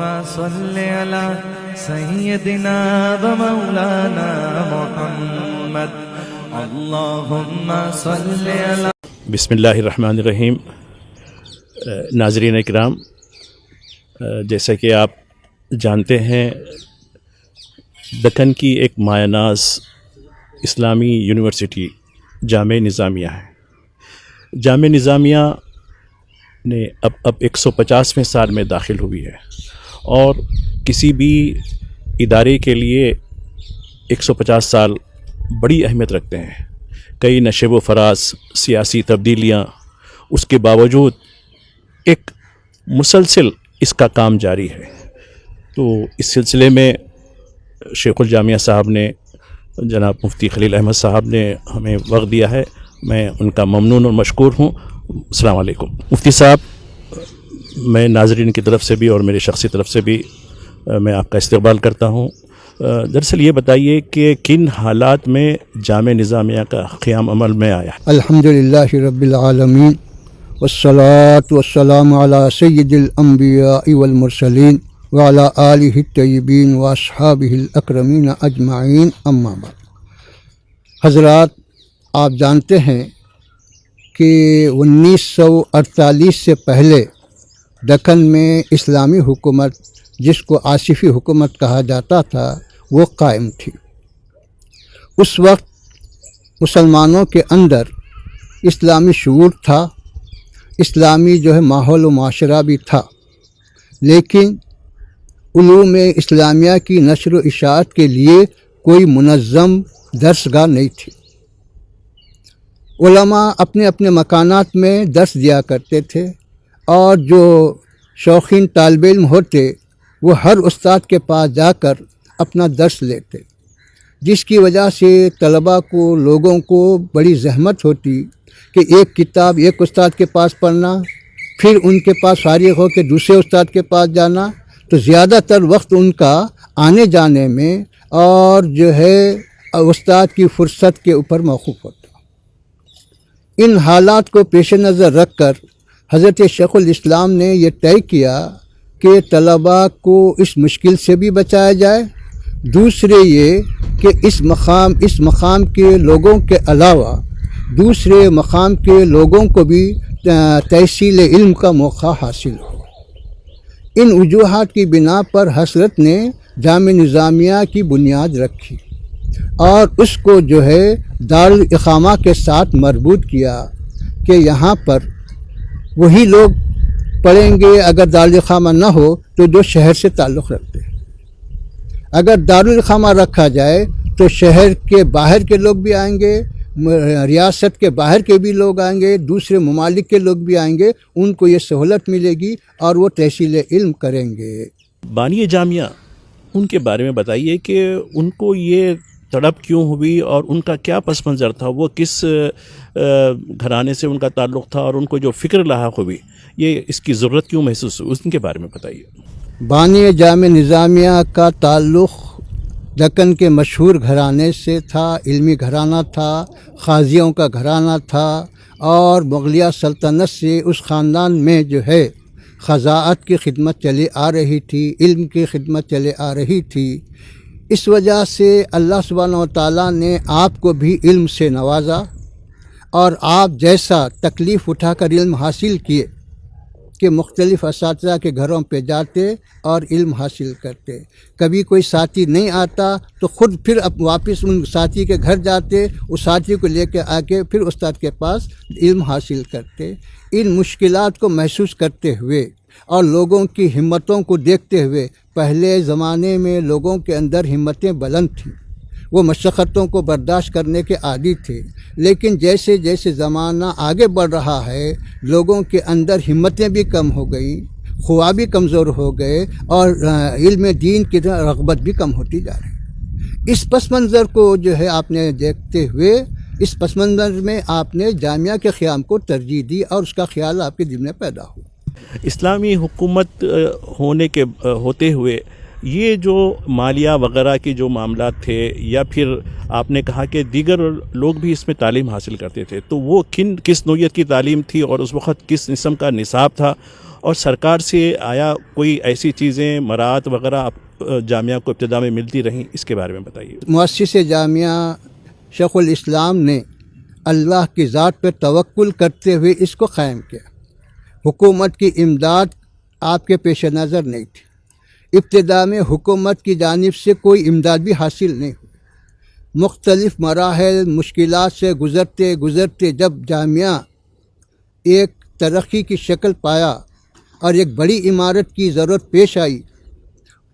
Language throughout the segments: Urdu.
صل على سيدنا ومولانا محمد اللهم صل على بسم اللہ الرحمن الرحیم۔ ناظرین اکرام، جیسا کہ آپ جانتے ہیں دکن کی ایک مایہ ناز اسلامی یونیورسٹی جامعہ نظامیہ ہے۔ جامعہ نظامیہ نے اب 150ویں سال میں داخل ہوئی ہے، اور کسی بھی ادارے کے لیے 150 سال بڑی اہمیت رکھتے ہیں۔ کئی نشیب و فراز، سیاسی تبدیلیاں، اس کے باوجود ایک مسلسل اس کا کام جاری ہے۔ تو اس سلسلے میں شیخ الجامعہ صاحب نے، جناب مفتی خلیل احمد صاحب نے ہمیں وقت دیا ہے، میں ان کا ممنون اور مشکور ہوں۔ السلام علیکم مفتی صاحب، میں ناظرین کی طرف سے بھی اور میری شخصی طرف سے بھی میں آپ کا استقبال کرتا ہوں۔ دراصل یہ بتائیے کہ کن حالات میں جامعہ نظامیہ کا قیام عمل میں آیا؟ الحمدللہ رب العالمین والصلاة والسلام علی سید الانبیاء والمرسلین وعلی آلہ الطیبین واصحابہ الاکرمین اجمعین، اما بعد۔ حضرات، آپ جانتے ہیں کہ 1948 سے پہلے دکن میں اسلامی حکومت، جس کو آصفی حکومت کہا جاتا تھا، وہ قائم تھی۔ اس وقت مسلمانوں کے اندر اسلامی شعور تھا، اسلامی ماحول و معاشرہ بھی تھا، لیکن علوم اسلامیہ کی نشر و اشاعت کے لیے کوئی منظم درسگاہ نہیں تھی۔ علماء اپنے اپنے مکانات میں درس دیا کرتے تھے، اور جو شوقین طالب علم ہوتے وہ ہر استاد کے پاس جا کر اپنا درس لیتے، جس کی وجہ سے طلباء کو، لوگوں کو بڑی زحمت ہوتی کہ ایک کتاب ایک استاد کے پاس پڑھنا، پھر ان کے پاس فارغ ہو کے دوسرے استاد کے پاس جانا، تو زیادہ تر وقت ان کا آنے جانے میں اور استاد کی فرصت کے اوپر موقوف ہوتا۔ ان حالات کو پیش نظر رکھ کر حضرت شیخ الاسلام نے یہ طے کیا کہ طلباء کو اس مشکل سے بھی بچایا جائے، دوسرے یہ کہ اس مقام کے لوگوں کے علاوہ دوسرے مقام کے لوگوں کو بھی تحصیل علم کا موقع حاصل ہو۔ ان وجوہات کی بنا پر حضرت نے جامعہ نظامیہ کی بنیاد رکھی، اور اس کو دارالاقامہ کے ساتھ مربوط کیا کہ یہاں پر وہی لوگ پڑھیں گے اگر دارالاقامہ نہ ہو تو جو شہر سے تعلق رکھتے ہیں۔ اگر دارالاقامہ رکھا جائے تو شہر کے باہر کے لوگ بھی آئیں گے، ریاست کے باہر کے بھی لوگ آئیں گے، دوسرے ممالک کے لوگ بھی آئیں گے، ان کو یہ سہولت ملے گی اور وہ تحصیل علم کریں گے۔ بانی جامعہ، ان کے بارے میں بتائیے کہ ان کو یہ تڑپ کیوں ہوئی اور ان کا کیا پس منظر تھا، وہ کس گھرانے سے ان کا تعلق تھا، اور ان کو جو فکر لاحق ہوئی، یہ اس کی ضرورت کیوں محسوس ہوئی، ان کے بارے میں بتائیے۔ بانی جامعہ نظامیہ کا تعلق دکن کے مشہور گھرانے سے تھا، علمی گھرانہ تھا، قاضیوں کا گھرانہ تھا، اور مغلیہ سلطنت سے اس خاندان میں قضاءت کی خدمت چلی آ رہی تھی، علم کی خدمت چلے آ رہی تھی۔ اس وجہ سے اللہ سبحانہ و تعالیٰ نے آپ کو بھی علم سے نوازا، اور آپ جیسا تکلیف اٹھا کر علم حاصل کیے کہ مختلف اساتذہ کے گھروں پہ جاتے اور علم حاصل کرتے۔ کبھی کوئی ساتھی نہیں آتا تو خود پھر واپس ان ساتھی کے گھر جاتے، اس ساتھی کو لے کے آ کے پھر استاد کے پاس علم حاصل کرتے۔ ان مشکلات کو محسوس کرتے ہوئے اور لوگوں کی ہمتوں کو دیکھتے ہوئے، پہلے زمانے میں لوگوں کے اندر ہمتیں بلند تھیں، وہ مشقتوں کو برداشت کرنے کے عادی تھے، لیکن جیسے جیسے زمانہ آگے بڑھ رہا ہے، لوگوں کے اندر ہمتیں بھی کم ہو گئیں، خواہ بھی کمزور ہو گئے، اور علم دین کی رغبت بھی کم ہوتی جا رہی ہے۔ اس پس منظر کو آپ نے دیکھتے ہوئے، اس پس منظر میں آپ نے جامعہ کے قیام کو ترجیح دی، اور اس کا خیال آپ کے دل میں پیدا ہوا۔ اسلامی حکومت ہوتے ہوئے یہ جو مالیہ وغیرہ کے جو معاملات تھے، یا پھر آپ نے کہا کہ دیگر لوگ بھی اس میں تعلیم حاصل کرتے تھے، تو وہ کس نوعیت کی تعلیم تھی، اور اس وقت کس قسم کا نصاب تھا، اور سرکار سے آیا کوئی ایسی چیزیں مراعات وغیرہ آپ جامعہ کو ابتدا میں ملتی رہیں؟ اس کے بارے میں بتائیے۔ مؤسس جامعہ شیخ الاسلام نے اللہ کی ذات پہ توکل کرتے ہوئے اس کو قائم کیا۔ حکومت کی امداد آپ کے پیش نظر نہیں تھی، ابتدا میں حکومت کی جانب سے کوئی امداد بھی حاصل نہیں ہوئی۔ مختلف مراحل مشکلات سے گزرتے گزرتے جب جامعہ ایک ترقی کی شکل پایا اور ایک بڑی عمارت کی ضرورت پیش آئی،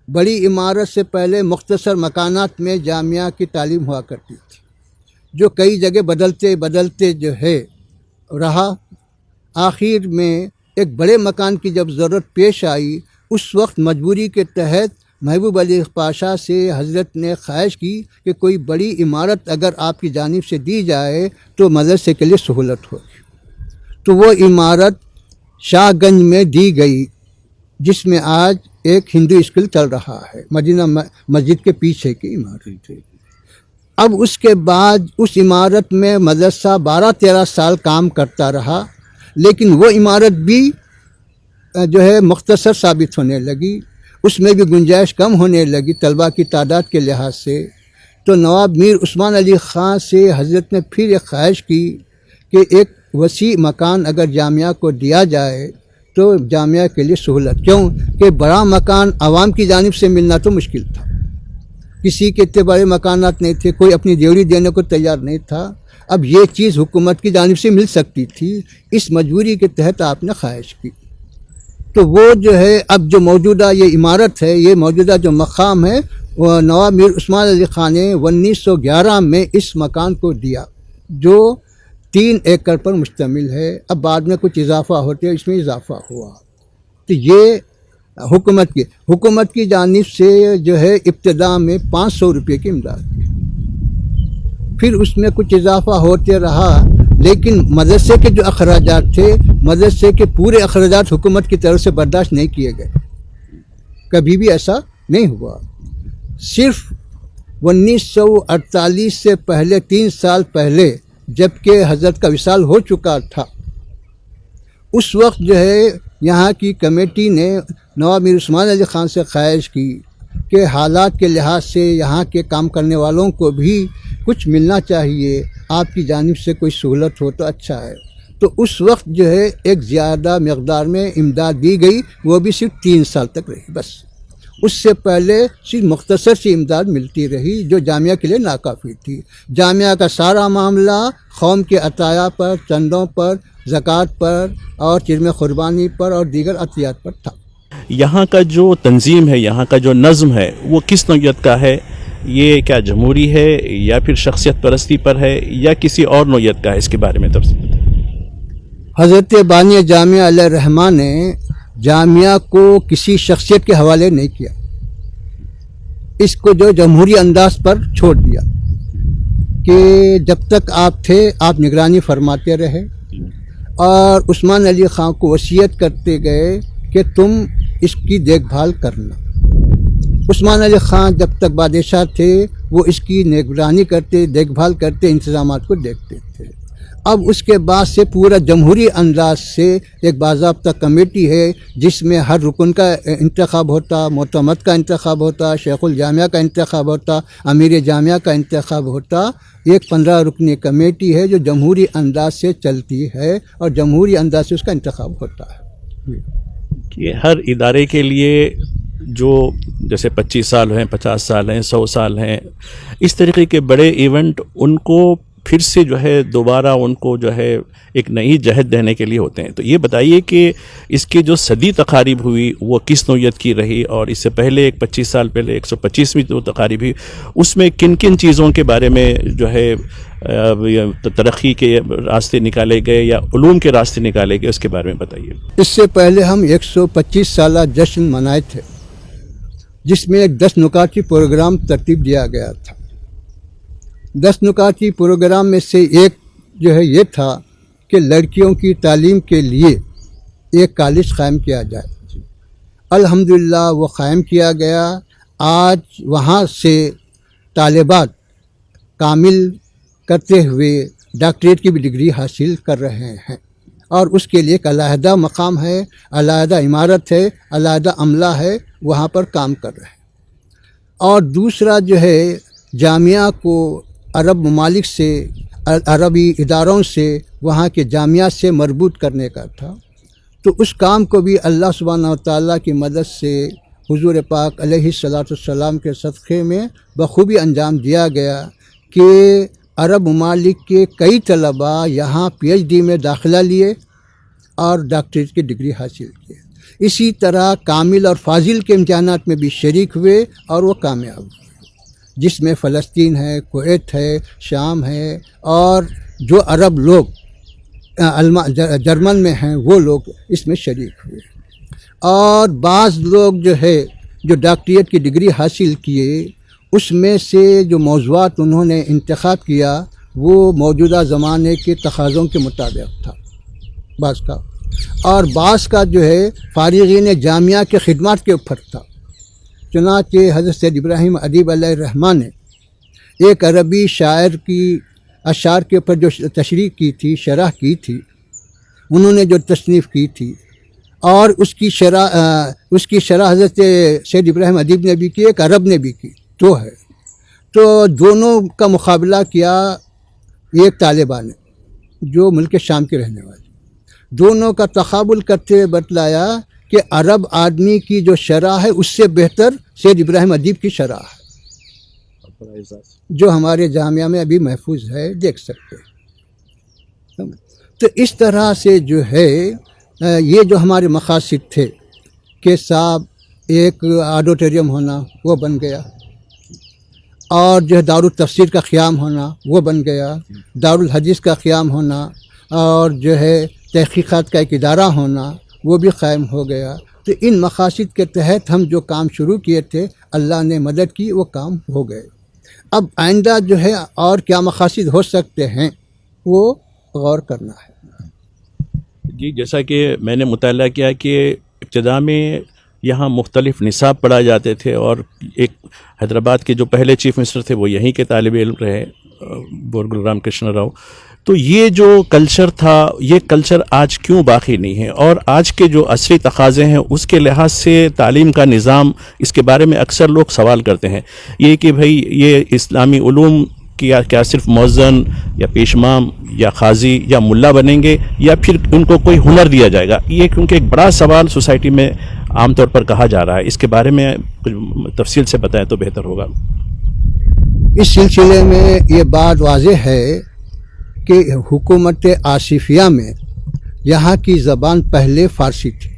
بڑی عمارت سے پہلے مختصر مکانات میں جامعہ کی تعلیم ہوا کرتی تھی، جو کئی جگہ بدلتے بدلتے جو ہے رہا۔ آخر میں ایک بڑے مکان کی جب ضرورت پیش آئی، اس وقت مجبوری کے تحت محبوب علی پاشا سے حضرت نے خواہش کی کہ کوئی بڑی عمارت اگر آپ کی جانب سے دی جائے تو مدرسے کے لیے سہولت ہوگی۔ تو وہ عمارت شاہ گنج میں دی گئی، جس میں آج ایک ہندو اسکول چل رہا ہے، مدینہ مسجد کے پیچھے کی عمارت ہے۔ اب اس کے بعد اس عمارت میں مدرسہ 12-13 سال کام کرتا رہا، لیکن وہ عمارت بھی جو ہے مختصر ثابت ہونے لگی، اس میں بھی گنجائش کم ہونے لگی طلباء کی تعداد کے لحاظ سے۔ تو نواب میر عثمان علی خان سے حضرت نے پھر ایک خواہش کی کہ ایک وسیع مکان اگر جامعہ کو دیا جائے تو جامعہ کے لیے سہولت، کیوں کہ بڑا مکان عوام کی جانب سے ملنا تو مشکل تھا، کسی کے اتنے بڑے مکانات نہیں تھے، کوئی اپنی دیوری دینے کو تیار نہیں تھا۔ اب یہ چیز حکومت کی جانب سے مل سکتی تھی، اس مجبوری کے تحت آپ نے خواہش کی۔ تو وہ جو ہے اب جو موجودہ یہ عمارت ہے، یہ موجودہ جو مقام ہے، وہ نواب میر عثمان علی خان نے 1911 میں اس مکان کو دیا، جو 3 ایکڑ پر مشتمل ہے۔ اب بعد میں کچھ اضافہ ہوتے ہیں، اس میں اضافہ ہوا۔ تو یہ حکومت کی جانب سے جو ہے ابتدا میں 500 روپے کی امداد تھی، پھر اس میں کچھ اضافہ ہوتے رہا، لیکن مدرسے کے جو اخراجات تھے، مدرسے کے پورے اخراجات حکومت کی طرف سے برداشت نہیں کیے گئے، کبھی بھی ایسا نہیں ہوا۔ صرف 1948 سے پہلے 3 سال پہلے جب کہ حضرت کا وصال ہو چکا تھا، اس وقت جو ہے یہاں کی کمیٹی نے نواب میر عثمان علی خان سے خواہش کی کہ حالات کے لحاظ سے یہاں کے کام کرنے والوں کو بھی کچھ ملنا چاہیے، آپ کی جانب سے کوئی سہولت ہو تو اچھا ہے۔ تو اس وقت جو ہے ایک زیادہ مقدار میں امداد دی گئی، وہ بھی صرف 3 سال تک رہی بس۔ اس سے پہلے صرف مختصر سی امداد ملتی رہی، جو جامعہ کے لیے ناکافی تھی۔ جامعہ کا سارا معاملہ قوم کے عطایا پر، چندوں پر، زکوٰۃ پر اور چرم قربانی پر اور دیگر عطیات پر تھا۔ یہاں کا جو تنظیم ہے، یہاں کا جو نظم ہے، وہ کس نوعیت کا ہے؟ یہ کیا جمہوری ہے یا پھر شخصیت پرستی پر ہے یا کسی اور نوعیت کا ہے؟ اس کے بارے میں تفصیل بتائیں۔ حضرت بانی جامعہ علیہ الرحمہ نے جامعہ کو کسی شخصیت کے حوالے نہیں کیا، اس کو جو جمہوری انداز پر چھوڑ دیا کہ جب تک آپ تھے آپ نگرانی فرماتے رہے، اور عثمان علی خان کو وصیت کرتے گئے کہ تم اس کی دیکھ بھال کرنا۔ عثمان علی خان جب تک بادشاہ تھے وہ اس کی نگرانی کرتے، دیکھ بھال کرتے، انتظامات کو دیکھتے تھے۔ اب اس کے بعد سے پورا جمہوری انداز سے ایک باضابطہ کمیٹی ہے، جس میں ہر رکن کا انتخاب ہوتا، معتمد کا انتخاب ہوتا، شیخ الجامعہ کا انتخاب ہوتا، امیر جامعہ کا انتخاب ہوتا۔ ایک 15 رکنی کمیٹی ہے جو جمہوری انداز سے چلتی ہے اور جمہوری انداز سے اس کا انتخاب ہوتا ہے۔ کہ ہر ادارے کے لیے جو جیسے 25 سال ہیں، 50 سال ہیں، 100 سال ہیں، اس طریقے کے بڑے ایونٹ ان کو پھر سے جو ہے دوبارہ ان کو جو ہے ایک نئی جہد دینے کے لیے ہوتے ہیں۔ تو یہ بتائیے کہ اس کی جو صدی تقاریب ہوئی وہ کس نوعیت کی رہی، اور اس سے پہلے ایک 25 سال پہلے 125ویں جو تقاریب ہوئی اس میں کن کن چیزوں کے بارے میں جو ہے ترقی کے راستے نکالے گئے یا علوم کے راستے نکالے گئے، اس کے بارے میں بتائیے۔ اس سے پہلے ہم 125 سالہ جشن منائے تھے، جس میں ایک 10 نکاتی پروگرام ترتیب دیا گیا تھا۔ 10 نکاتی پروگرام میں سے ایک جو ہے یہ تھا کہ لڑکیوں کی تعلیم کے لیے ایک کالج قائم کیا جائے۔ الحمدللہ وہ قائم کیا گیا۔ آج وہاں سے طالبات کامل کرتے ہوئے ڈاکٹریٹ کی بھی ڈگری حاصل کر رہے ہیں، اور اس کے لیے ایک علیحدہ مقام ہے، علیحدہ عمارت ہے، علیحدہ عملہ ہے، وہاں پر کام کر رہے ہیں۔ اور دوسرا جو ہے جامعہ کو عرب ممالک سے، عربی اداروں سے، وہاں کے جامعات سے مربوط کرنے کا تھا، تو اس کام کو بھی اللہ سبحانہ و تعالیٰ کی مدد سے حضور پاک علیہ الصلاۃ والسلام کے صدقے میں بخوبی انجام دیا گیا کہ عرب ممالک کے کئی طلباء یہاں پی ایچ ڈی میں داخلہ لیے اور ڈاکٹریٹ کی ڈگری حاصل کی۔ اسی طرح کامل اور فاضل کے امتحانات میں بھی شریک ہوئے اور وہ کامیاب ہوئے، جس میں فلسطین ہے، کویت ہے، شام ہے، اور جو عرب لوگ جرمن میں ہیں وہ لوگ اس میں شریک ہوئے۔ اور بعض لوگ جو ہے جو ڈاکٹریٹ کی ڈگری حاصل کیے، اس میں سے جو موضوعات انہوں نے انتخاب کیا وہ موجودہ زمانے کے تقاضوں کے مطابق تھا بعض کا، اور بعض کا جو ہے فارغین جامعہ کے خدمات کے اوپر تھا۔ چنانچہ حضرت سید ابراہیم ادیب علیہ الرحمٰن نے ایک عربی شاعر کی اشعار کے اوپر جو تشریح کی تھی، شرح کی تھی، انہوں نے جو تصنیف کی تھی، اور اس کی شرح حضرت سید ابراہیم ادیب نے بھی کی، ایک عرب نے بھی کی، تو ہے تو دونوں کا مقابلہ کیا ایک طالبہ نے جو ملک شام کے رہنے والے، دونوں کا تقابل کرتے ہوئے بتلایا کہ عرب آدمی کی جو شرح ہے اس سے بہتر سید ابراہیم ادیب کی شرح ہے، جو ہمارے جامعہ میں ابھی محفوظ ہے، دیکھ سکتے ہیں۔ تو اس طرح سے جو ہے یہ جو ہمارے مقاصد تھے کہ صاحب ایک آڈیٹوریم ہونا وہ بن گیا، اور جو ہے دارالتفسیر کا قیام ہونا وہ بن گیا، دارالحدیث کا قیام ہونا، اور جو ہے تحقیقات کا ایک ادارہ ہونا وہ بھی قائم ہو گیا۔ تو ان مقاصد کے تحت ہم جو کام شروع کیے تھے اللہ نے مدد کی، وہ کام ہو گئے۔ اب آئندہ جو ہے اور کیا مقاصد ہو سکتے ہیں وہ غور کرنا ہے۔ جی، جیسا کہ میں نے مطالعہ کیا کہ ابتدا میں یہاں مختلف نصاب پڑھائے جاتے تھے، اور ایک حیدرآباد کے جو پہلے چیف منسٹر تھے وہ یہیں کے طالب علم رہے، بورگل رام کرشنا راؤ۔ تو یہ جو کلچر تھا، یہ کلچر آج کیوں باقی نہیں ہے؟ اور آج کے جو عصری تقاضے ہیں اس کے لحاظ سے تعلیم کا نظام، اس کے بارے میں اکثر لوگ سوال کرتے ہیں یہ کہ بھئی یہ اسلامی علوم کیا صرف مؤذن یا پیشمام یا قاضی یا ملا بنیں گے، یا پھر ان کو کوئی ہنر دیا جائے گا؟ یہ کیونکہ ایک بڑا سوال سوسائٹی میں عام طور پر کہا جا رہا ہے، اس کے بارے میں کچھ تفصیل سے بتائیں تو بہتر ہوگا۔ اس سلسلے میں یہ بات واضح ہے کہ حکومت آصفیہ میں یہاں کی زبان پہلے فارسی تھی،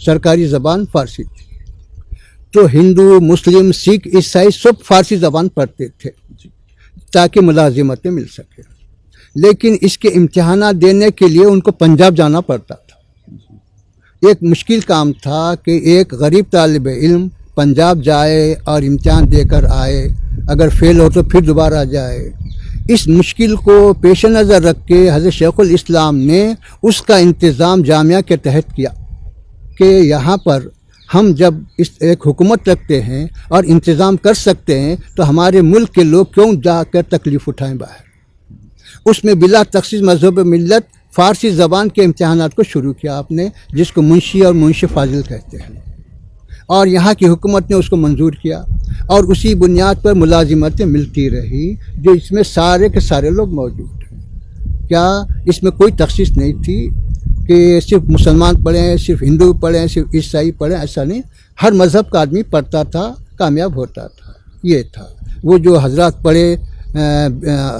سرکاری زبان فارسی تھی، تو ہندو، مسلم، سکھ، عیسائی سب فارسی زبان پڑھتے تھے تاکہ ملازمتیں مل سکے، لیکن اس کے امتحانات دینے کے لیے ان کو پنجاب جانا پڑتا تھا۔ ایک مشکل کام تھا کہ ایک غریب طالب علم پنجاب جائے اور امتحان دے کر آئے، اگر فیل ہو تو پھر دوبارہ جائے۔ اس مشکل کو پیش نظر رکھ کے حضرت شیخ الاسلام نے اس کا انتظام جامعہ کے تحت کیا کہ یہاں پر ہم جب اس ایک حکومت رکھتے ہیں اور انتظام کر سکتے ہیں تو ہمارے ملک کے لوگ کیوں جا کر تکلیف اٹھائیں باہر۔ اس میں بلا تخصیص مذہب ملت فارسی زبان کے امتحانات کو شروع کیا آپ نے، جس کو منشی اور منشی فاضل کہتے ہیں، اور یہاں کی حکومت نے اس کو منظور کیا، اور اسی بنیاد پر ملازمتیں ملتی رہی، جو اس میں سارے کے سارے لوگ موجود ہیں۔ کیا اس میں کوئی تخصیص نہیں تھی کہ صرف مسلمان پڑھیں، صرف ہندو پڑھیں، صرف عیسائی پڑھیں، ایسا نہیں، ہر مذہب کا آدمی پڑھتا تھا، کامیاب ہوتا تھا۔ یہ تھا وہ جو حضرات پڑھے،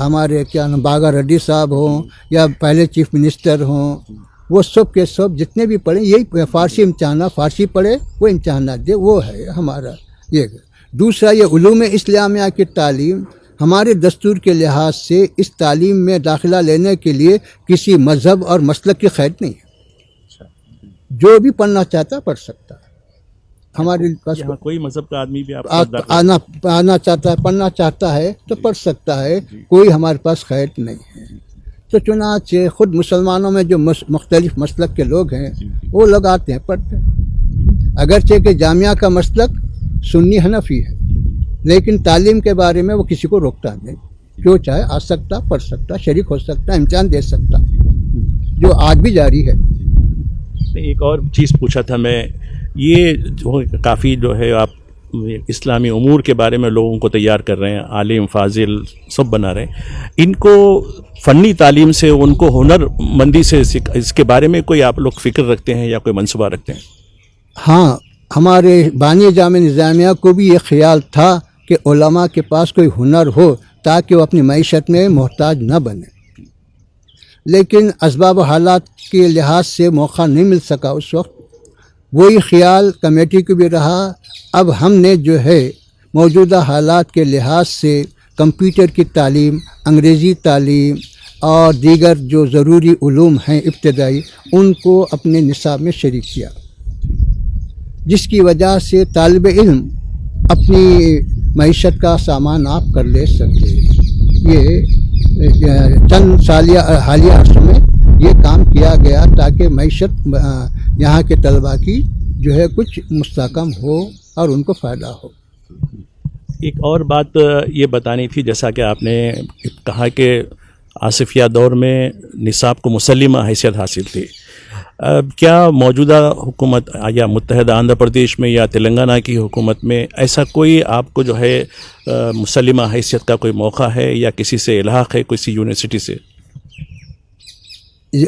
ہمارے کیا نام باغا ریڈی صاحب ہوں یا پہلے چیف منسٹر ہوں، وہ سب کے سب جتنے بھی پڑھیں یہی فارسی امتحانات، فارسی پڑھے وہ امتحانات دے، وہ ہے ہمارا یہ۔ دوسرا یہ علوم اسلامیہ کی تعلیم، ہمارے دستور کے لحاظ سے اس تعلیم میں داخلہ لینے کے لیے کسی مذہب اور مسلک کی قید نہیں ہے، جو بھی پڑھنا چاہتا پڑھ سکتا ہے۔ ہمارے پاس کوئی مذہب کا آدمی بھی آنا چاہتا ہے، پڑھنا چاہتا ہے تو پڑھ سکتا ہے، کوئی ہمارے پاس قید نہیں ہے۔ تو چنانچہ خود مسلمانوں میں جو مختلف مسلک کے لوگ ہیں وہ لوگ آتے ہیں، پڑھتے ہیں، اگرچہ کہ جامعہ کا مسلک سنی حنفی ہے، لیکن تعلیم کے بارے میں وہ کسی کو روکتا نہیں، جو چاہے آ سکتا، پڑھ سکتا، شریک ہو سکتا، امتحان دے سکتا۔ جو آج بھی جاری ہے۔ ایک اور چیز پوچھا تھا میں، یہ جو کافی جو ہے آپ اسلامی امور کے بارے میں لوگوں کو تیار کر رہے ہیں، عالم فاضل سب بنا رہے ہیں، ان کو فنی تعلیم سے، ان کو ہنر مندی سے اس کے بارے میں کوئی آپ لوگ فکر رکھتے ہیں یا کوئی منصوبہ رکھتے ہیں؟ ہاں، ہمارے بانی جامع نظامیہ کو بھی یہ خیال تھا کہ علماء کے پاس کوئی ہنر ہو تاکہ وہ اپنی معیشت میں محتاج نہ بنے، لیکن اسباب و حالات کے لحاظ سے موقع نہیں مل سکا اس وقت۔ وہی خیال کمیٹی کو بھی رہا۔ اب ہم نے جو ہے موجودہ حالات کے لحاظ سے کمپیوٹر کی تعلیم، انگریزی تعلیم اور دیگر جو ضروری علوم ہیں ابتدائی، ان کو اپنے نصاب میں شریک کیا، جس کی وجہ سے طالب علم اپنی معیشت کا سامان آپ کر لے سکے۔ یہ چند حالیہ عرصوں میں یہ کام کیا گیا تاکہ معیشت یہاں کے طلباء کی جو ہے کچھ مستحکم ہو اور ان کو فائدہ ہو۔ ایک اور بات یہ بتانی تھی، جیسا کہ آپ نے کہا کہ آصفیہ دور میں نصاب کو مسلمہ حیثیت حاصل تھی، کیا موجودہ حکومت یا متحدہ آندھرا پردیش میں یا تلنگانہ کی حکومت میں ایسا کوئی آپ کو جو ہے مسلمہ حیثیت کا کوئی موقع ہے یا کسی سے الحاق ہے کسی یونیورسٹی سے؟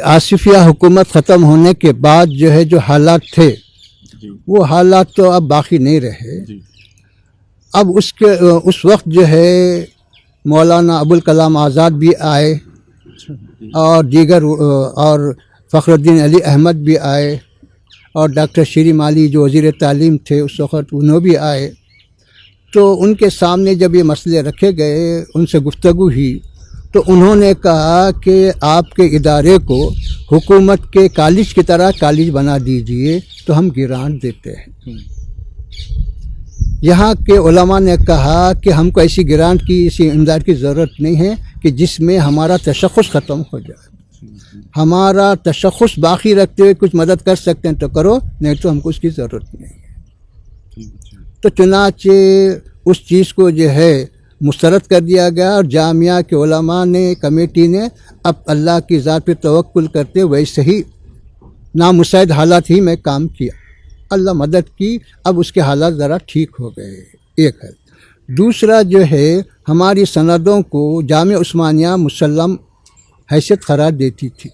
آصفیہ حکومت ختم ہونے کے بعد جو ہے جو حالات تھے وہ حالات تو اب باقی نہیں رہے۔ اب اس وقت جو ہے مولانا ابوالکلام آزاد بھی آئے اور دیگر اور فخر الدین علی احمد بھی آئے اور ڈاکٹر شیری مالی جو وزیر تعلیم تھے اس وقت انہوں بھی آئے۔ تو ان کے سامنے جب یہ مسئلے رکھے گئے، ان سے گفتگو ہوئی، تو انہوں نے کہا کہ آپ کے ادارے کو حکومت کے کالج کی طرح کالج بنا دیجئے تو ہم گرانٹ دیتے ہیں۔ یہاں کے علماء نے کہا کہ ہم کو ایسی گرانٹ کی، اسی امداد کی ضرورت نہیں ہے کہ جس میں ہمارا تشخص ختم ہو جائے۔ ہمارا تشخص باقی رکھتے ہوئے کچھ مدد کر سکتے ہیں تو کرو، نہیں تو ہم کو اس کی ضرورت نہیں ہے۔ تو چنانچہ اس چیز کو جو ہے مسترد کر دیا گیا، اور جامعہ کے علماء نے، کمیٹی نے اب اللہ کی ذات پہ توکل کرتے ویسے ہی نامساعد حالات ہی میں کام کیا۔ اللہ مدد کی، اب اس کے حالات ذرا ٹھیک ہو گئے، ایک ہے۔ دوسرا جو ہے ہماری سندوں کو جامعہ عثمانیہ مسلم حیثیت قرار دیتی تھی،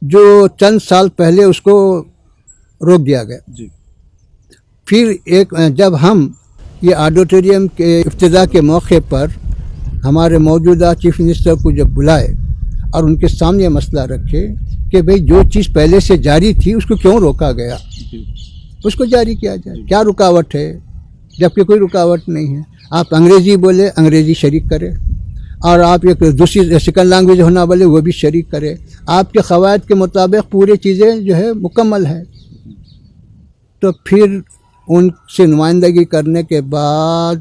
جو چند سال پہلے اس کو روک دیا گیا۔ پھر جب ہم یہ آڈیٹوریم کے افتتاح کے موقع پر ہمارے موجودہ چیف منسٹر کو جب بلائے اور ان کے سامنے مسئلہ رکھے کہ بھئی جو چیز پہلے سے جاری تھی اس کو کیوں روکا گیا، اس کو جاری کیا جائے، کیا رکاوٹ ہے، جبکہ کوئی رکاوٹ نہیں ہے۔ آپ انگریزی بولے، انگریزی شریک کرے، اور آپ ایک دوسری سیکنڈ لینگویج ہونا بولے وہ بھی شریک کرے۔ آپ کے قواعد کے مطابق پوری چیزیں جو ہے مکمل ہے۔ تو پھر ان سے نمائندگی کرنے کے بعد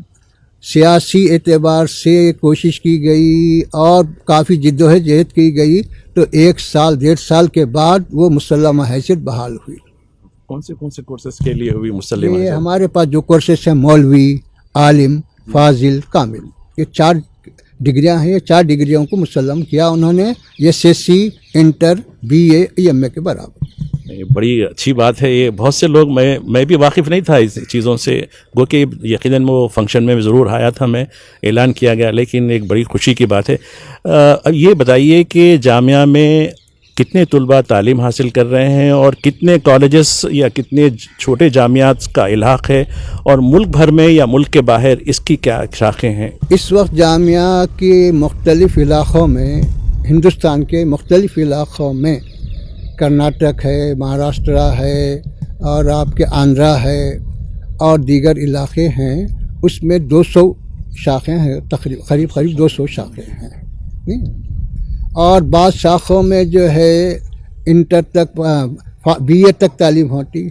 سیاسی اعتبار سے کوشش کی گئی اور کافی جدوجہد کی گئی، تو 1 سال 1.5 سال کے بعد وہ مسلمہ حیثیت بحال ہوئی۔ کون سے کورسز کے لیے ہوئی مسلمہ یہ حیثیت؟ ہمارے پاس جو کورسز ہیں، مولوی، عالم، فاضل، کامل، یہ 4 ڈگریاں ہیں۔ یہ 4 ڈگریوں کو مسلم کیا انہوں نے، SSC، انٹر، BA، MA کے برابر۔ یہ بڑی اچھی بات ہے۔ یہ بہت سے لوگ، میں بھی واقف نہیں تھا اس چیزوں سے، گو کہ یقیناً وہ فنکشن میں ضرور آیا تھا، میں اعلان کیا گیا، لیکن ایک بڑی خوشی کی بات ہے۔ یہ بتائیے کہ جامعہ میں کتنے طلباء تعلیم حاصل کر رہے ہیں اور کتنے کالجز یا کتنے چھوٹے جامعات کا الحاق ہے، اور ملک بھر میں یا ملک کے باہر اس کی کیا شاخیں ہیں؟ اس وقت جامعہ کے مختلف علاقوں میں، ہندوستان کے مختلف علاقوں میں، کرناٹک ہے، مہاراشٹرا ہے، اور آپ کے آندھرا ہے اور دیگر علاقے ہیں، اس میں 200 شاخیں ہیں، قریب 200 شاخیں ہیں۔ اور بعض شاخوں میں جو ہے انٹر تک، BA تک تعلیم ہوتی،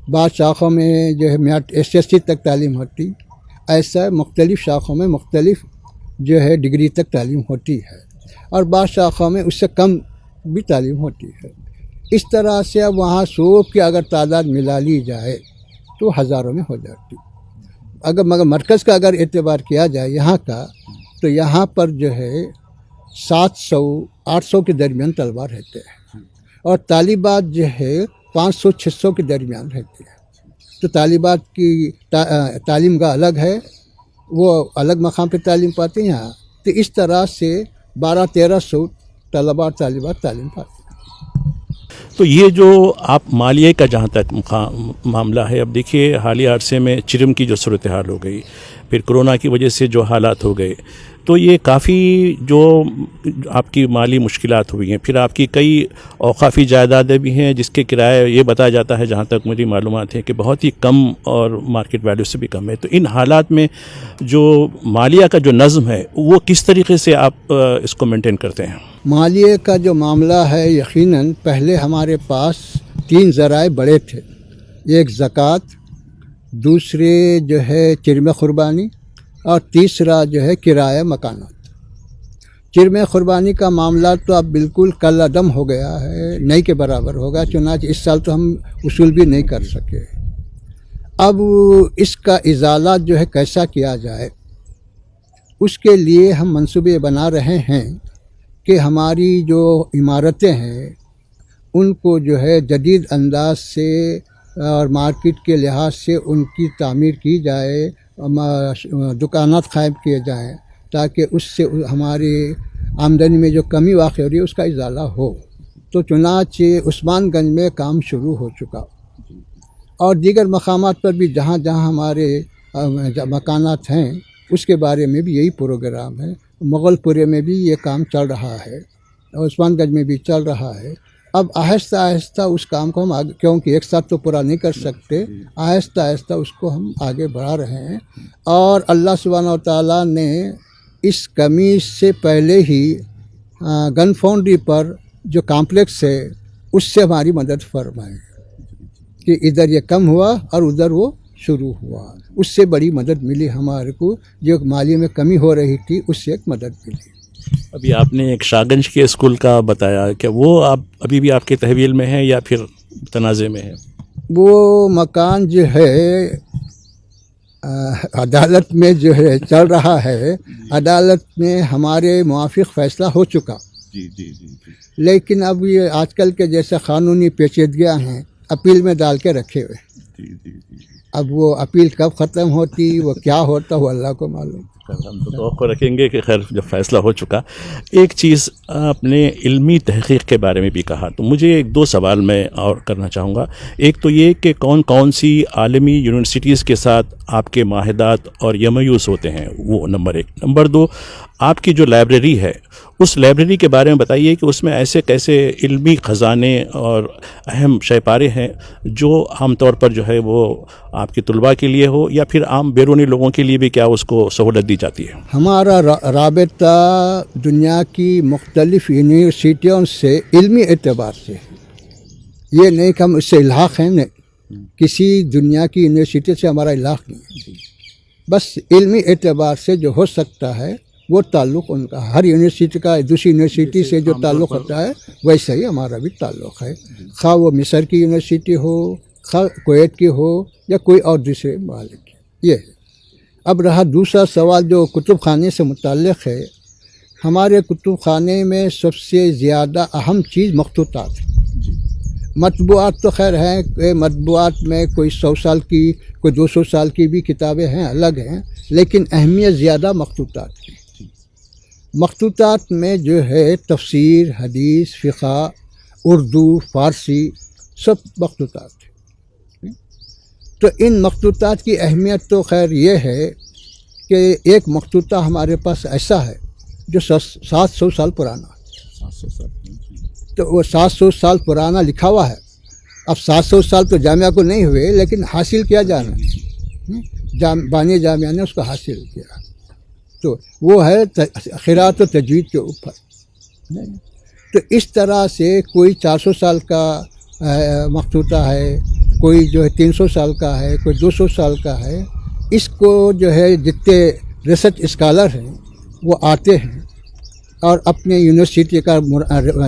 بعض شاخوں میں جو ہے SSC تک تعلیم ہوتی، ایسا مختلف شاخوں میں مختلف جو ہے ڈگری تک تعلیم ہوتی ہے، اور بعض شاخوں میں اس سے کم بھی تعلیم ہوتی ہے۔ اس طرح سے اب وہاں سب کی اگر تعداد ملا لی جائے تو ہزاروں میں ہو جاتی۔ مگر مرکز کا اگر اعتبار کیا جائے یہاں کا، تو یہاں پر جو ہے 700 800 کے درمیان طلبہ رہتے ہیں، اور طالبات جو ہے 500-600 کے درمیان رہتے ہیں۔ تو طالبات کی تعلیم کا الگ ہے، وہ الگ مقام پہ تعلیم پاتے ہیں یہاں، تو اس طرح سے 1200-1300 طلباء اور طالبات تعلیم پاتے ہیں۔ تو یہ جو آپ مالیے کا جہاں تک معاملہ ہے، اب دیکھیے حالیہ عرصے میں چرم کی جو صورتحال ہو گئی، پھر کرونا کی وجہ سے جو حالات ہو گئے، تو یہ کافی جو آپ کی مالی مشکلات ہوئی ہیں، پھر آپ کی کئی اوقافی جائیدادیں بھی ہیں جس کے کرایہ یہ بتایا جاتا ہے جہاں تک میری معلومات ہے کہ بہت ہی کم اور مارکیٹ ویلیو سے بھی کم ہے۔ تو ان حالات میں جو مالیہ کا جو نظم ہے وہ کس طریقے سے آپ اس کو مینٹین کرتے ہیں؟ مالیے کا جو معاملہ ہے، یقیناً پہلے ہمارے پاس 3 ذرائع بڑے تھے، ایک زکوٰۃ، دوسرے جو ہے چرم قربانی، اور تیسرا جو ہے کرایہ مکانات۔ چرم قربانی کا معاملہ تو اب بالکل کل عدم ہو گیا ہے، نہیں کے برابر ہوگا، چنانچہ اس سال تو ہم وصول بھی نہیں کر سکے۔ اب اس کا ازالہ جو ہے کیسا کیا جائے، اس کے لیے ہم منصوبے بنا رہے ہیں کہ ہماری جو عمارتیں ہیں ان کو جو ہے جدید انداز سے اور مارکیٹ کے لحاظ سے ان کی تعمیر کی جائے، دکانات قائم کیے جائیں، تاکہ اس سے ہماری آمدنی میں جو کمی واقع ہو رہی ہے اس کا ازالہ ہو۔ تو چنانچہ عثمان گنج میں کام شروع ہو چکا، اور دیگر مقامات پر بھی جہاں جہاں ہمارے مکانات ہیں اس کے بارے میں بھی یہی پروگرام ہے۔ مغل پورے میں بھی یہ کام چل رہا ہے، عثمان گنج میں بھی چل رہا ہے۔ اب آہستہ آہستہ اس کام کو ہم آگے، کیونکہ ایک ساتھ تو پورا نہیں کر سکتے، آہستہ آہستہ اس کو ہم آگے بڑھا رہے ہیں، اور اللہ سبحانہ و تعالیٰ نے اس کمی سے پہلے ہی گن فاؤنڈری پر جو کامپلیکس ہے اس سے ہماری مدد فرمائے کہ ادھر یہ کم ہوا اور ادھر وہ شروع ہوا، اس سے بڑی مدد ملی ہمارے کو، جو مالی میں کمی ہو رہی تھی اس سے ایک مدد ملی۔ ابھی آپ نے ایک شاہگنج کے اسکول کا بتایا کہ وہ آپ ابھی بھی آپ کے تحویل میں ہے یا پھر تنازع میں ہے؟ وہ مکان جو ہے عدالت میں جو ہے چل رہا ہے، عدالت میں ہمارے موافق فیصلہ ہو چکا، لیکن اب یہ آج کل کے جیسے قانونی پیچیدگیاں ہیں، اپیل میں ڈال کے رکھے ہوئے۔ اب وہ اپیل کب ختم ہوتی، وہ کیا ہوتا، وہ اللہ کو معلوم۔ ہم تو توقع رکھیں گے کہ خیر جب فیصلہ ہو چکا۔ ایک چیز آپ نے علمی تحقیق کے بارے میں بھی کہا، تو مجھے 2 سوال میں اور کرنا چاہوں گا۔ ایک تو یہ کہ کون کون سی عالمی یونیورسٹیز کے ساتھ آپ کے معاہدات اور MOUs ہوتے ہیں، وہ نمبر 1۔ نمبر 2، آپ کی جو لائبریری ہے اس لائبریری کے بارے میں بتائیے کہ اس میں ایسے کیسے علمی خزانے اور اہم شے پارے ہیں جو عام طور پر جو ہے وہ آپ کے طلباء کے لیے ہو یا پھر عام بیرونی لوگوں کے لیے بھی کیا اس کو سہولت دی جاتی ہے؟ ہمارا رابطہ دنیا کی مختلف یونیورسٹیوں سے علمی اعتبار سے، یہ نہیں کہ ہم اس سے الحاق ہیں، نہیں، کسی دنیا کی یونیورسٹی سے ہمارا الحاق نہیں ہے، بس علمی اعتبار سے جو ہو سکتا ہے وہ تعلق ان کا، ہر یونیورسٹی کا دوسری یونیورسٹی سے جو تعلق ہوتا ہے ویسا ہی ہمارا بھی تعلق ہے، خواہ وہ مصر کی یونیورسٹی ہو، خواہ کویت کی ہو، یا کوئی اور دوسرے ممالک کی۔ یہ ہے۔ اب رہا دوسرا سوال جو کتب خانے سے متعلق ہے، ہمارے کتب خانے میں سب سے زیادہ اہم چیز مخطوطات ہے۔ مطبوعات تو خیر ہیں کہ مطبوعات میں کوئی 100 سال کی، کوئی 200 سال کی بھی کتابیں ہیں، الگ ہیں، لیکن اہمیت زیادہ مخطوطات کی۔ مخطوطات میں جو ہے تفسیر، حدیث، فقہ، اردو، فارسی، سب مخطوطات ہیں۔ تو ان مخطوطات کی اہمیت تو خیر یہ ہے کہ ایک مخطوطہ ہمارے پاس ایسا ہے جو 700 سال پرانا ہے، تو وہ 700 سال پرانا لکھا ہوا ہے۔ اب 700 سال تو جامعہ کو نہیں ہوئے، لیکن حاصل کیا جانا، بانی جامعہ نے اس کو حاصل کیا، تو وہ ہے قراءت و تجوید کے اوپر۔ تو اس طرح سے کوئی 400 سال کا مخطوطہ ہے، کوئی جو ہے 300 سال کا ہے، کوئی 200 سال کا ہے۔ اس کو جو ہے جتنے ریسرچ اسکالر ہیں وہ آتے ہیں اور اپنے یونیورسٹی کا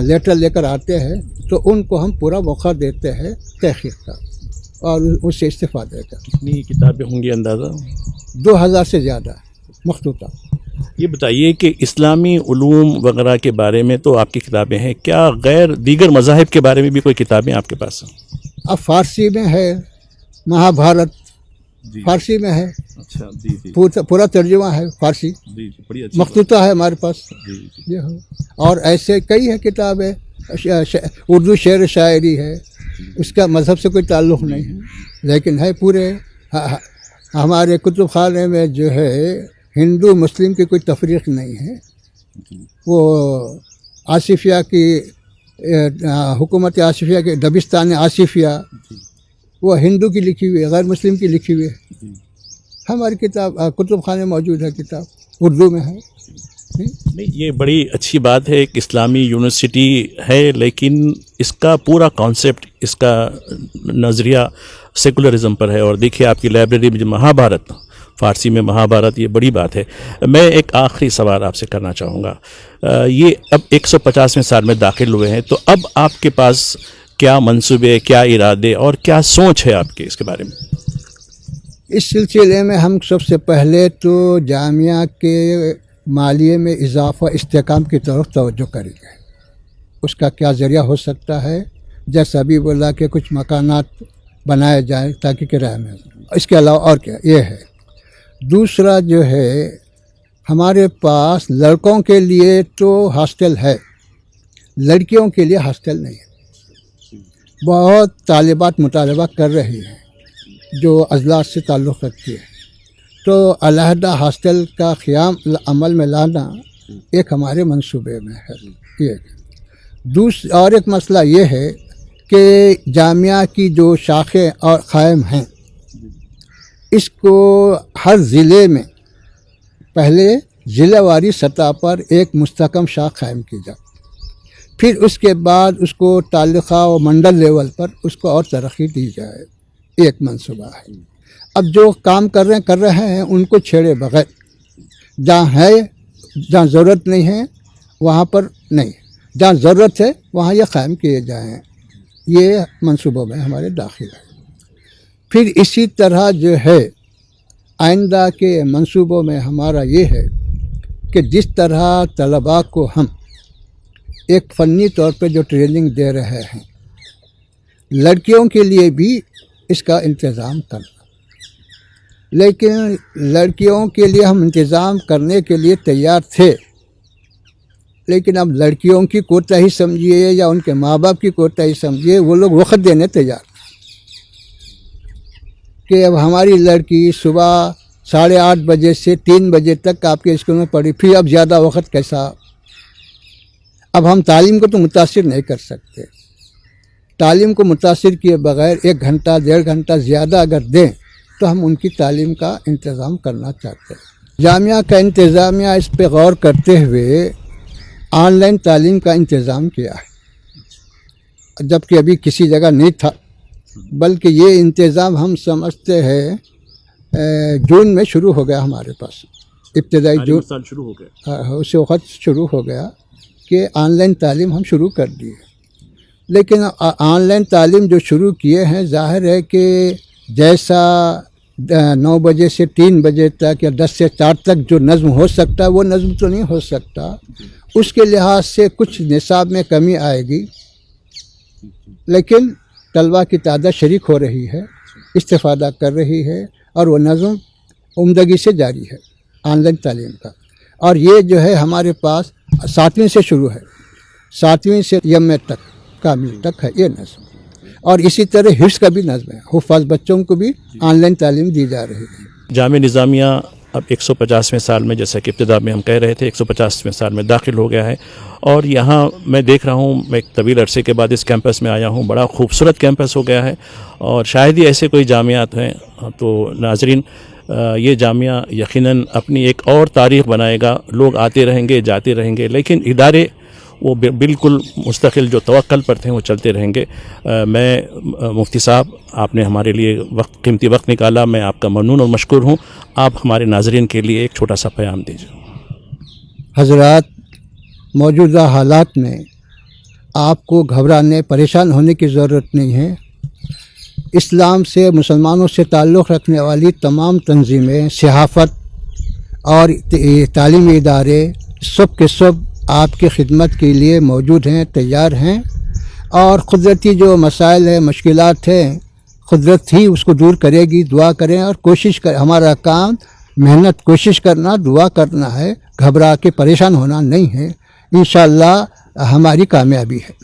لیٹر لے کر آتے ہیں، تو ان کو ہم پورا موقع دیتے ہیں تحقیق کا اور اس سے استفادے کا۔ کتنی کتابیں ہوں گی اندازہ؟ 2000 سے زیادہ مخطوطہ۔ یہ بتائیے کہ اسلامی علوم وغیرہ کے بارے میں تو آپ کی کتابیں ہیں، کیا غیر دیگر مذاہب کے بارے میں بھی کوئی کتابیں آپ کے پاس ہیں؟ اب فارسی میں ہے مہا بھارت، فارسی میں ہے، اچھا جی جی پورا ترجمہ ہے فارسی، جی جی بڑی اچھی مخطوطہ ہے ہمارے پاس جی جی یہ ہو۔ اور ایسے کئی ہیں کتابیں، اردو شعر و شاعری ہے، اس کا مذہب سے کوئی تعلق نہیں ہے، لیکن ہے پورے ہمارے کتب خانے میں جو ہے ہندو مسلم کی کوئی تفریق نہیں ہے۔ وہ آصفیہ کی حکومت آصفیہ کے دبستان آصفیہ وہ ہندو کی لکھی ہوئی ہے، غیر مسلم کی لکھی ہوئی ہے۔ ہماری کتاب کتب خانے موجود ہے، کتاب اردو میں ہے۔ نہیں، یہ بڑی اچھی بات ہے کہ اسلامی یونیورسٹی ہے، لیکن اس کا پورا کانسیپٹ، اس کا نظریہ سیکولرزم پر ہے۔ اور دیکھیے آپ کی لائبریری میں جو مہابھارت، فارسی میں مہابھارت، یہ بڑی بات ہے۔ میں ایک آخری سوال آپ سے کرنا چاہوں گا، یہ اب 150ویں سال میں داخل ہوئے ہیں، تو اب آپ کے پاس کیا منصوبے، کیا ارادے اور کیا سوچ ہے آپ کے اس کے بارے میں؟ اس سلسلے میں ہم سب سے پہلے تو جامعہ کے مالیے میں اضافہ، استحکام کی طرف توجہ کریں گے۔ اس کا کیا ذریعہ ہو سکتا ہے؟ جیسا ابھی بولا کہ کچھ مکانات بنائے جائیں تاکہ کرایہ میں۔ اس کے علاوہ اور کیا یہ ہے۔ دوسرا جو ہے ہمارے پاس لڑکوں کے لیے تو ہاسٹل ہے، لڑکیوں کے لیے ہاسٹل نہیں ہے۔ بہت طالبات مطالبہ کر رہی ہیں جو اضلاع سے تعلق رکھتی ہے، تو علیحدہ ہاسٹل کا قیام عمل میں لانا ایک ہمارے منصوبے میں ہے۔ اور ایک مسئلہ یہ ہے کہ جامعہ کی جو شاخیں اور قائم ہیں، اس کو ہر ضلع میں پہلے ضلع واری سطح پر ایک مستحکم شاخ قائم کی جائے، پھر اس کے بعد اس کو تعلقہ و منڈل لیول پر اس کو اور ترقی دی جائے، ایک منصوبہ ہے۔ اب جو کام کر رہے ہیں ان کو چھیڑے بغیر، جہاں ضرورت نہیں ہے وہاں پر نہیں، جہاں ضرورت ہے وہاں یہ قائم کیے جائیں، یہ منصوبوں میں ہمارے داخل ہے۔ پھر اسی طرح جو ہے آئندہ کے منصوبوں میں ہمارا یہ ہے کہ جس طرح طلباء کو ہم ایک فنی طور پہ جو ٹریننگ دے رہے ہیں، لڑکیوں کے لیے بھی اس کا انتظام کرنا، لیکن لڑکیوں کے لیے ہم انتظام کرنے کے لیے تیار تھے، لیکن اب لڑکیوں کی کوتاہی سمجھیے یا ان کے ماں باپ کی کوتاہی سمجھیے، وہ لوگ وقت دینے تیار کہ اب ہماری لڑکی صبح 8:30 بجے سے 3 بجے تک آپ کے اسکول میں پڑھی، پھر اب زیادہ وقت کیسا؟ اب ہم تعلیم کو تو متاثر نہیں کر سکتے، تعلیم کو متاثر کیے بغیر 1 گھنٹہ 1.5 گھنٹہ زیادہ اگر دیں تو ہم ان کی تعلیم کا انتظام کرنا چاہتے ہیں۔ جامعہ کا انتظامیہ اس پہ غور کرتے ہوئے آن لائن تعلیم کا انتظام کیا ہے، جبکہ ابھی کسی جگہ نہیں تھا، بلکہ یہ انتظام ہم سمجھتے ہیں جون میں شروع ہو گیا ہمارے پاس، ابتدائی جون سال شروع ہو گیا، اس وقت شروع ہو گیا کہ آن لائن تعلیم ہم شروع کر دیے۔ لیکن آن لائن تعلیم جو شروع کیے ہیں، ظاہر ہے کہ جیسا 9 بجے سے 3 بجے تک یا 10 سے 4 تک جو نظم ہو سکتا ہے وہ نظم تو نہیں ہو سکتا، اس کے لحاظ سے کچھ نصاب میں کمی آئے گی، لیکن طلباء کی تعداد شریک ہو رہی ہے، استفادہ کر رہی ہے، اور وہ نظم عمدگی سے جاری ہے آن لائن تعلیم کا۔ اور یہ جو ہے ہمارے پاس 7ویں سے شروع ہے، 7ویں سے یم تک کامل تک ہے یہ نظم، اور اسی طرح حفظ کا بھی نظم ہے، حفاظ بچوں کو بھی آن لائن تعلیم دی جا رہی ہے۔ جامعہ نظامیہ اب 150ویں سال میں، جیسا کہ ابتدا میں ہم کہہ رہے تھے، 150ویں سال میں داخل ہو گیا ہے، اور یہاں میں دیکھ رہا ہوں، میں ایک طویل عرصے کے بعد اس کیمپس میں آیا ہوں، بڑا خوبصورت کیمپس ہو گیا ہے، اور شاید ہی ایسے کوئی جامعات ہیں۔ تو ناظرین، یہ جامعہ یقیناً اپنی ایک اور تاریخ بنائے گا، لوگ آتے رہیں گے، جاتے رہیں گے، لیکن ادارے وہ بالکل مستقل جو توکل پر تھے وہ چلتے رہیں گے۔ میں مفتی صاحب، آپ نے ہمارے لیے قیمتی وقت نکالا، میں آپ کا ممنون اور مشکور ہوں۔ آپ ہمارے ناظرین کے لیے ایک چھوٹا سا پیام دیجیے۔ حضرات، موجودہ حالات میں آپ کو گھبرانے، پریشان ہونے کی ضرورت نہیں ہے۔ اسلام سے، مسلمانوں سے تعلق رکھنے والی تمام تنظیمیں، صحافت اور تعلیمی ادارے سب کے سب آپ کی خدمت کے لیے موجود ہیں، تیار ہیں، اور قدرتی جو مسائل ہیں، مشکلات ہیں، قدرت ہی اس کو دور کرے گی۔ دعا کریں اور کوشش کریں، ہمارا کام محنت کوشش کرنا، دعا کرنا ہے، گھبرا کے پریشان ہونا نہیں ہے، انشاءاللہ ہماری کامیابی ہے۔